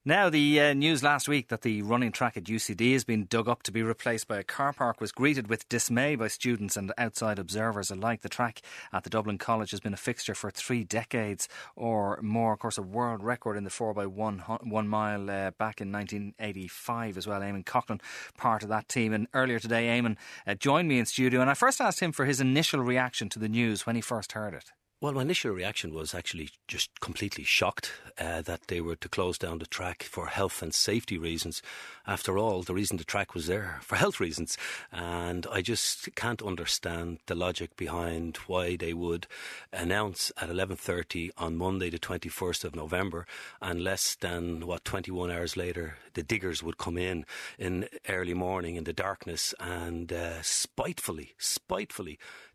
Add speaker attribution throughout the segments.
Speaker 1: Now, the news last week that the running track at UCD has been dug up to be replaced by a car park was greeted with dismay by students and outside observers alike. The track at the Dublin College has been a fixture for 3 decades or more. Of course, a world record in the 4x1 mile back in 1985 as well. Eamonn Coughlan, part of that team. And earlier today, Eamonn joined me in studio, and I first asked him for his initial reaction to the news when he first heard it.
Speaker 2: Well, my initial reaction was actually just completely shocked that they were to close down the track for health and safety reasons. After all, the reason the track was there for health reasons. And I just can't understand the logic behind why they would announce at 11:30 on Monday the 21st of November, and less than, 21 hours later, the diggers would come in early morning in the darkness and spitefully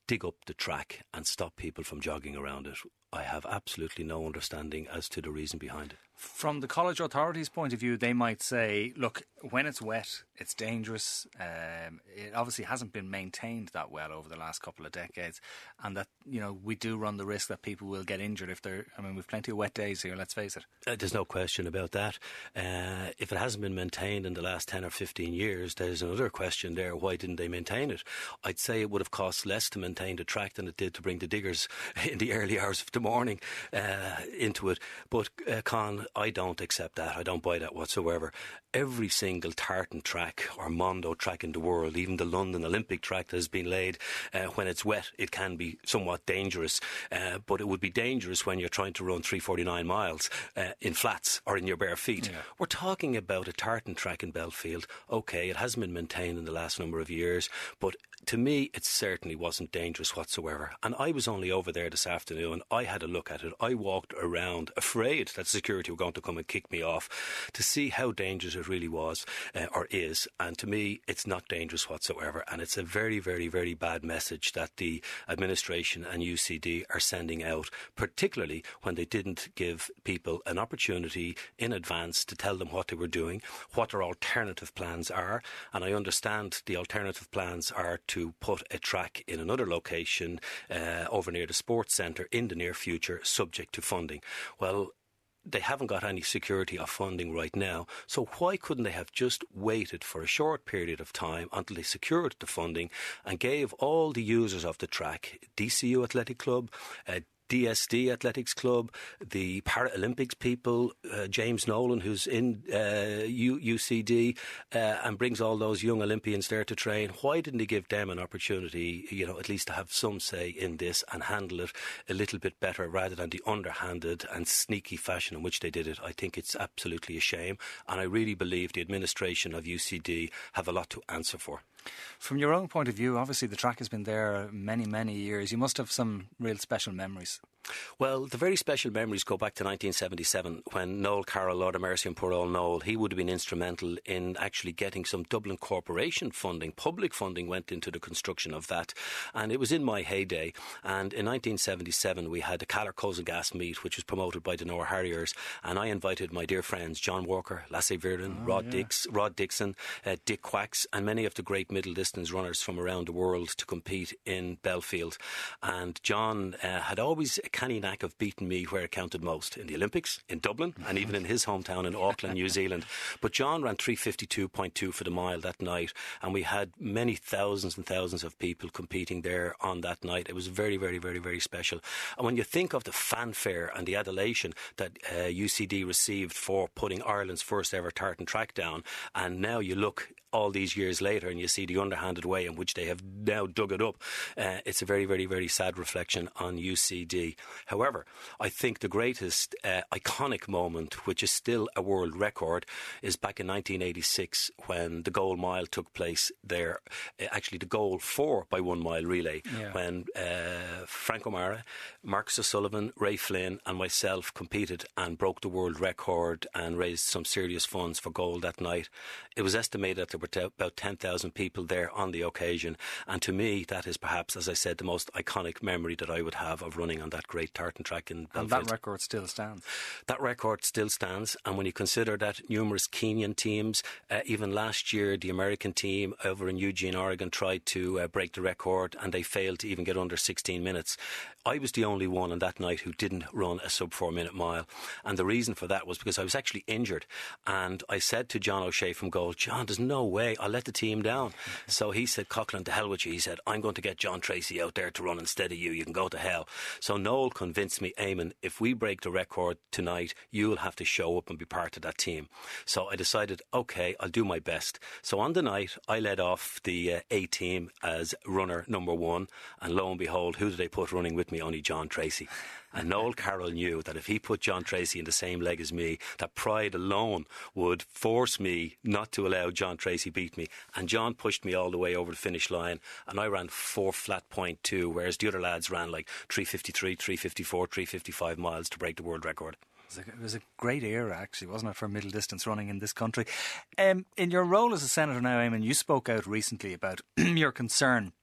Speaker 2: dig up the track and stop people from jogging around it. I have absolutely no understanding as to the reason behind it.
Speaker 1: From the college authorities' point of view, they might say, look, when it's wet, it's dangerous. It obviously hasn't been maintained that well over the last couple of decades, and that, we do run the risk that people will get injured if we've plenty of wet days here, let's face it.
Speaker 2: There's no question about that. If it hasn't been maintained in the last 10 or 15 years, there's another question there. Why didn't they maintain it? I'd say it would have cost less to maintain the track than it did to bring the diggers in the early hours of the morning into it. But, Con, I don't accept that. I don't buy that whatsoever. Every single tartan track or Mondo track in the world, even the London Olympic track that has been laid, when it's wet, it can be somewhat dangerous. But it would be dangerous when you're trying to run 349 miles in flats or in your bare feet. Yeah. We're talking about a tartan track in Belfield. OK, it hasn't been maintained in the last number of years, but to me, it certainly wasn't dangerous whatsoever. And I was only over there this afternoon. I had a look at it. I walked around afraid that security were going to come and kick me off to see how dangerous it really was or is. And to me, it's not dangerous whatsoever. And it's a very, very, very bad message that the administration and UCD are sending out, particularly when they didn't give people an opportunity in advance to tell them what they were doing, what their alternative plans are. And I understand the alternative plans are to put a track in another location over near the sports centre in the near future, subject to funding. Well, they haven't got any security of funding right now, so why couldn't they have just waited for a short period of time until they secured the funding and gave all the users of the track, DCU Athletic Club, DSD Athletics Club, the Paralympics people, James Nolan, who's in UCD, and brings all those young Olympians there to train. Why didn't he give them an opportunity, at least to have some say in this and handle it a little bit better rather than the underhanded and sneaky fashion in which they did it? I think it's absolutely a shame, and I really believe the administration of UCD have a lot to answer for.
Speaker 1: From your own point of view, obviously the track has been there many, many years. You must have some real special memories.
Speaker 2: Well, the very special memories go back to 1977 when Noel Carroll, Lord of Mercy and poor old Noel, he would have been instrumental in actually getting some Dublin Corporation funding. Public funding went into the construction of that, and it was in my heyday. And in 1977 we had the Callar Coals and Gas meet, which was promoted by the Noah Harriers, and I invited my dear friends John Walker, Lasse Virden, Rod Dixon, Dick Quacks, and many of the great middle distance runners from around the world to compete in Belfield. And John had always a canny knack of beating me where it counted most, in the Olympics, in Dublin, and even in his hometown in Auckland, New Zealand. But John ran 3:52.2 for the mile that night, and we had many thousands and thousands of people competing there on that night. It was very, very, very, very special. And when you think of the fanfare and the adulation that UCD received for putting Ireland's first ever tartan track down, and now you look all these years later and you see the underhanded way in which they have now dug it up, it's a very, very, very sad reflection on UCD. However, I think the greatest iconic moment, which is still a world record, is back in 1986 when the goal mile took place there. Actually, the goal 4x1 mile relay, when Frank O'Mara, Marcus O'Sullivan, Ray Flynn and myself competed and broke the world record and raised some serious funds for gold that night. It was estimated that there were about 10,000 people there on the occasion, and to me that is perhaps, as I said, the most iconic memory that I would have of running on that great tartan track in Belfield.
Speaker 1: And that record still stands.
Speaker 2: That record still stands, and when you consider that numerous Kenyan teams, even last year the American team over in Eugene, Oregon tried to break the record and they failed to even get under 16 minutes. I was the only one on that night who didn't run a sub 4 minute mile. And the reason for that was because I was actually injured. And I said to John O'Shea from goal, John, there's no way I'll let the team down. So he said, Coughlan, to hell with you. He said, I'm going to get John Tracy out there to run instead of you. You can go to hell. So Noel convinced me, Eamonn, if we break the record tonight, you'll have to show up and be part of that team. So I decided, OK, I'll do my best. So on the night, I led off the A team as runner number 1. And lo and behold, who did they put running with me? Only John Tracy. And Noel Carroll knew that if he put John Tracy in the same leg as me, that pride alone would force me not to allow John Tracy beat me. And John pushed me all the way over the finish line, and I ran 4:02, whereas the other lads ran like 3:53, 3:54, 3:55 miles to break the world record.
Speaker 1: It was a great era, actually, wasn't it, for middle distance running in this country. In your role as a senator now, Eamonn, you spoke out recently about your concern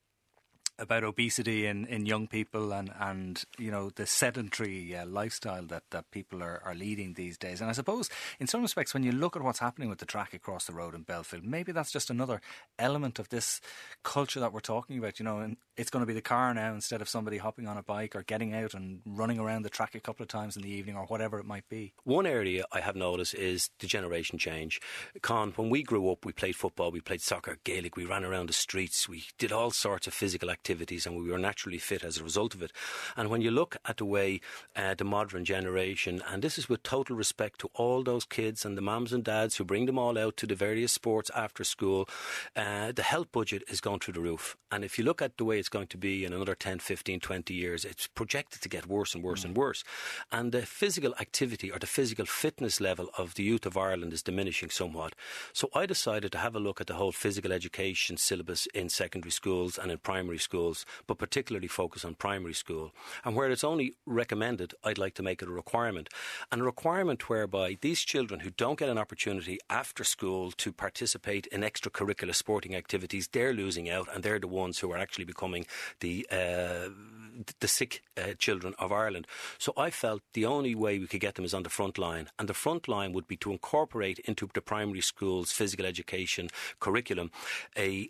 Speaker 1: about obesity in young people and you know, the sedentary lifestyle that people are leading these days. And I suppose in some respects, when you look at what's happening with the track across the road in Belfield, maybe that's just another element of this culture that we're talking about, you know, and it's going to be the car now instead of somebody hopping on a bike or getting out and running around the track a couple of times in the evening or whatever it might be. One
Speaker 2: area I have noticed is the generation change. Con, when we grew up, we played football, we played soccer, Gaelic, we ran around the streets, we did all sorts of physical activities, and we were naturally fit as a result of it. And when you look at the way the modern generation, and this is with total respect to all those kids and the mums and dads who bring them all out to the various sports after school, the health budget is going through the roof. And if you look at the way it's going to be in another 10, 15, 20 years, it's projected to get worse and worse and worse. And the physical activity or the physical fitness level of the youth of Ireland is diminishing somewhat. So I decided to have a look at the whole physical education syllabus in secondary schools and in primary schools, but particularly focus on primary school. And where it's only recommended, I'd like to make it a requirement. And a requirement whereby these children who don't get an opportunity after school to participate in extracurricular sporting activities, they're losing out, and they're the ones who are actually becoming the sick children of Ireland. So I felt the only way we could get them is on the front line. And the front line would be to incorporate into the primary school's physical education curriculum a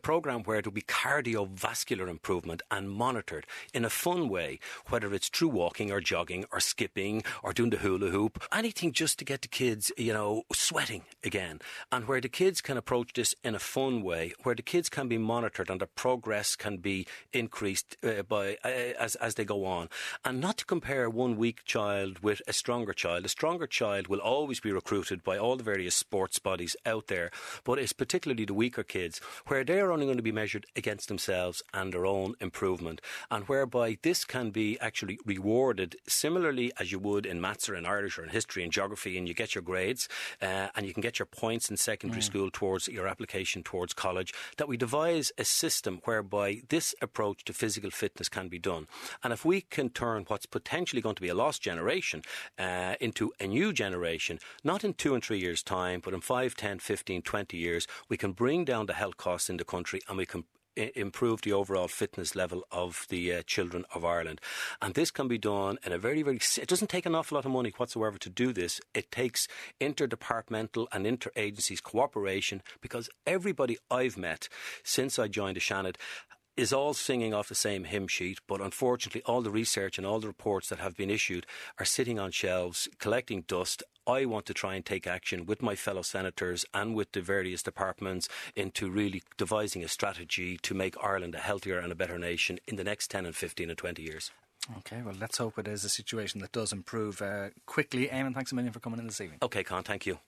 Speaker 2: programme where there will be cardiovascular improvement and monitored in a fun way, whether it's through walking or jogging or skipping or doing the hula hoop, anything just to get the kids, you know, sweating again, and where the kids can approach this in a fun way, where the kids can be monitored and the progress can be increased as they go on, and not to compare one weak child with a stronger child. A stronger child will always be recruited by all the various sports bodies out there, but it's particularly the weaker kids, where they're only going to be measured against themselves and their own improvement, and whereby this can be actually rewarded similarly as you would in maths or in Irish or in history and geography, and you get your grades and you can get your points in secondary school towards your application towards college, that we devise a system whereby this approach to physical fitness can be done. And if we can turn what's potentially going to be a lost generation into a new generation, not in 2 and 3 years' time, but in 5, 10, 15, 20 years, we can bring down the health costs in the country, and we can improve the overall fitness level of the children of Ireland. And this can be done in a very, very... It doesn't take an awful lot of money whatsoever to do this. It takes interdepartmental and interagencies cooperation, because everybody I've met since I joined the Shannon is all singing off the same hymn sheet, but unfortunately all the research and all the reports that have been issued are sitting on shelves collecting dust. I want to try and take action with my fellow senators and with the various departments into really devising a strategy to make Ireland a healthier and a better nation in the next 10 and 15 and 20 years. OK, well, let's hope it is a situation that does improve quickly. Eamonn, thanks a million for coming in this evening. OK, Con, thank you.